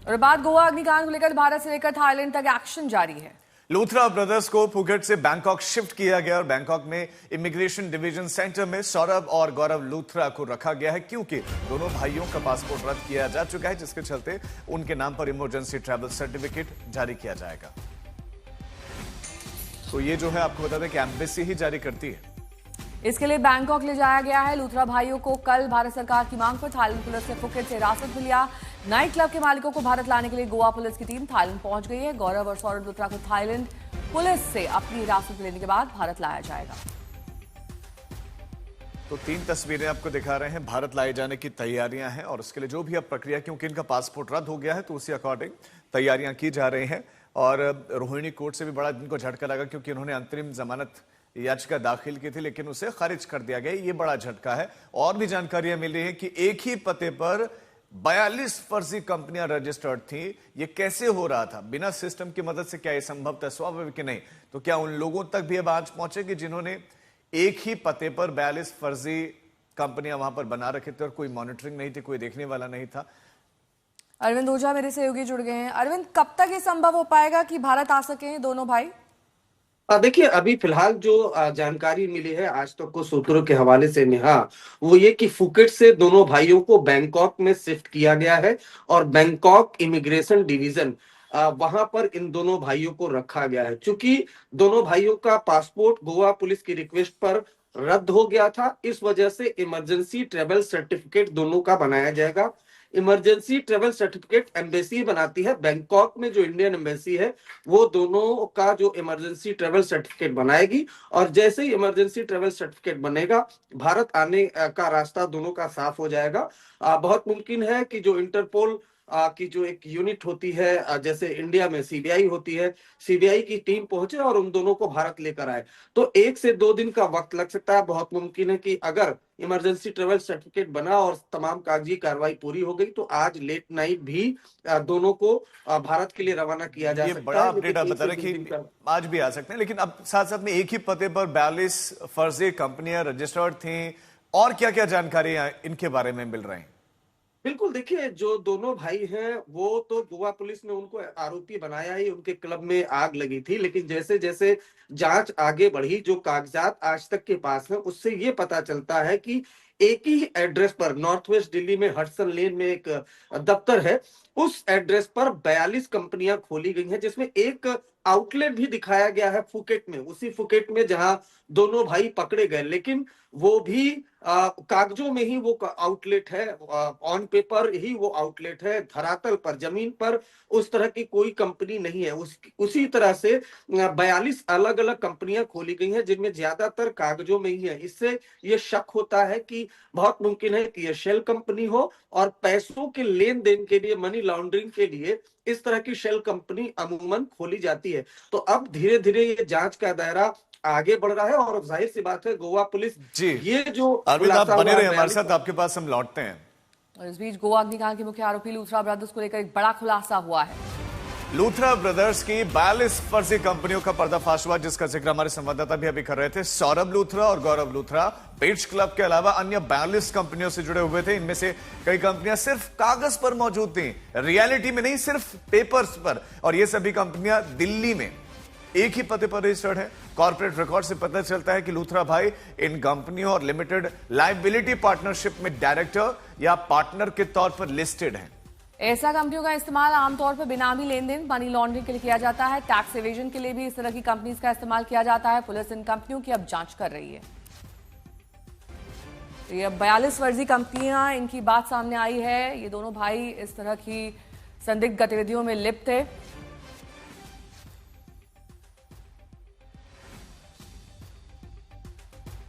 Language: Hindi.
और बात गोवा अग्निकांड को लेकर भारत से लेकर थाईलैंड तक एक्शन जारी है। लूथरा ब्रदर्स को फुकेट से बैंकॉक शिफ्ट किया गया और बैंकॉक में इमिग्रेशन डिवीजन सेंटर में सौरभ और गौरव लूथरा को रखा गया है, क्योंकि दोनों भाइयों का पासपोर्ट रद्द किया जा चुका है, जिसके चलते उनके नाम पर इमरजेंसी ट्रैवल सर्टिफिकेट जारी किया जाएगा। तो ये जो है आपको बता दें कि एम्बेसी ही जारी करती है। इसके लिए बैंकॉक ले जाया गया है। लूथरा भाइयों को कल भारत सरकार की मांग पर थाईलैंड पुलिस ने फुकेट से हिरासत में लिया। नाइट क्लब के मालिकों को भारत लाने के लिए गोवा पुलिस की टीम थाईलैंड पहुंच गई है। गौरव और सौरभ लूथरा को थाईलैंड पुलिस से अपनी हिरासत में लेने के बाद भारत लाया जाएगा। तो 3 तस्वीरें आपको दिखा रहे हैं, भारत लाए जाने की तैयारियां हैं और उसके लिए जो भी अब प्रक्रिया, क्योंकि इनका पासपोर्ट रद्द हो गया है तो उसी अकॉर्डिंग तैयारियां की जा रही हैं। और रोहिणी कोर्ट से भी बड़ा इनको झटका लगा, क्योंकि उन्होंने अंतरिम जमानत याचिका दाखिल की थी लेकिन उसे खारिज कर दिया गया। ये बड़ा झटका है। और भी जानकारियां मिल रही है कि एक ही पते पर 42 फर्जी कंपनियां रजिस्टर्ड थी। ये कैसे हो रहा था? बिना सिस्टम की मदद से क्या ये संभव था? स्वाभाविक नहीं। तो क्या उन लोगों तक भी अब आज पहुंचेगी जिन्होंने एक ही पते पर 42 फर्जी कंपनियां वहां पर बना रखे थे और कोई मॉनिटरिंग नहीं थी, कोई देखने वाला नहीं था? अरविंद ओझा मेरे सहयोगी जुड़ गए हैं। अरविंद, कब तक ये संभव हो पाएगा कि भारत आ सके दोनों भाई? देखिए, अभी फिलहाल जो जानकारी मिली है आज तक को सूत्रों के हवाले से नेहा, वो ये कि फुकेट से दोनों भाइयों को बैंकॉक में शिफ्ट किया गया है और बैंकॉक इमिग्रेशन डिवीजन वहां पर इन दोनों भाइयों को रखा गया है। चूंकि दोनों भाइयों का पासपोर्ट गोवा पुलिस की रिक्वेस्ट पर रद्द हो गया था, इस वजह से इमरजेंसी ट्रेवल सर्टिफिकेट दोनों का बनाया जाएगा। इमरजेंसी ट्रेवल सर्टिफिकेट एम्बेसी बनाती है। बैंकॉक में जो इंडियन एम्बेसी है वो दोनों का जो इमरजेंसी ट्रेवल सर्टिफिकेट बनाएगी और जैसे ही इमरजेंसी ट्रेवल सर्टिफिकेट बनेगा, भारत आने का रास्ता दोनों का साफ हो जाएगा। बहुत मुमकिन है कि जो इंटरपोल की जो एक यूनिट होती है, जैसे इंडिया में सीबीआई होती है, सीबीआई की टीम पहुंचे और उन दोनों को भारत लेकर आए। तो 1 से 2 दिन का वक्त लग सकता है। बहुत मुमकिन है कि अगर इमरजेंसी ट्रेवल सर्टिफिकेट बना और तमाम कागजी कार्रवाई पूरी हो गई तो आज लेट नाइट भी दोनों को भारत के लिए रवाना किया जा सकता है। बड़ा अपडेट आप बता रहे कि आज भी आ सकते हैं, लेकिन अब साथ साथ में एक ही पते पर 42 फर्जी कंपनियां रजिस्टर्ड थी। और क्या क्या जानकारियां इनके बारे में मिल रही हैं? बिल्कुल, देखिए, जो दोनों भाई हैं वो तो गोवा पुलिस ने उनको आरोपी बनाया ही, उनके क्लब में आग लगी थी। लेकिन जैसे जैसे जांच आगे बढ़ी, जो कागजात आज तक के पास हैं, उससे ये पता चलता है कि एक ही एड्रेस पर नॉर्थ वेस्ट दिल्ली में हडसन लेन में एक दफ्तर है, उस एड्रेस पर 42 कंपनियां खोली गई हैं, जिसमें एक आउटलेट भी दिखाया गया है फुकेट में, उसी फुकेट में जहां दोनों भाई पकड़े गए। लेकिन वो भी कागजों में ही वो आउटलेट है, ऑन पेपर ही वो आउटलेट है, धरातल पर जमीन पर उस तरह की कोई कंपनी नहीं है। उसी तरह से 42 अलग अलग कंपनियां खोली गई हैं, जिनमें ज्यादातर कागजों में ही है। इससे ये शक होता है कि बहुत मुमकिन है कि ये शेल कंपनी हो और पैसों के लेन देन के लिए, मनी लॉन्ड्रिंग के लिए इस तरह की शेल कंपनी अमूमन खोली जाती है। तो अब धीरे धीरे ये जांच का दायरा आगे बढ़ रहा है और जाहिर सी बात है गोवा पुलिस जी, ये जो अरविंद आप बने रहे हमारे साथ, आपके पास हम लौटते हैं। और इस बीच गोवा अग्निकांड के मुख्य आरोपी लूथरा ब्रदर्स को लेकर एक बड़ा खुलासा हुआ है। लूथरा ब्रदर्स की 42 फर्जी कंपनियों का पर्दाफाश हुआ, जिसका जिक्र हमारे संवाददाता भी अभी कर रहे थे। सौरभ लूथरा और गौरव लूथरा बीच क्लब के अलावा अन्य 42 कंपनियों से जुड़े हुए थे। इनमें से कई कंपनियां सिर्फ कागज पर मौजूद थी, रियलिटी में नहीं, सिर्फ पेपर्स पर। और ये सभी कंपनियां दिल्ली में एक ही पते पर रजिस्टर्ड है। कॉर्पोरेट रिकॉर्ड से पता चलता है कि लूथरा भाई इन कंपनियों और लिमिटेड लायबिलिटी पार्टनरशिप में डायरेक्टर या पार्टनर के तौर पर लिस्टेड हैं। ऐसा कंपनियों का इस्तेमाल आमतौर पर बेनामी लेन देन, मनी लॉन्ड्रिंग के लिए किया जाता है। टैक्स एवेजन के लिए भी इस तरह की कंपनीज का इस्तेमाल किया जाता है। पुलिस इन कंपनियों की अब जांच कर रही है। तो ये 42 फर्जी कंपनियां, इनकी बात सामने आई है। ये दोनों भाई इस तरह की संदिग्ध गतिविधियों में लिप्त थे।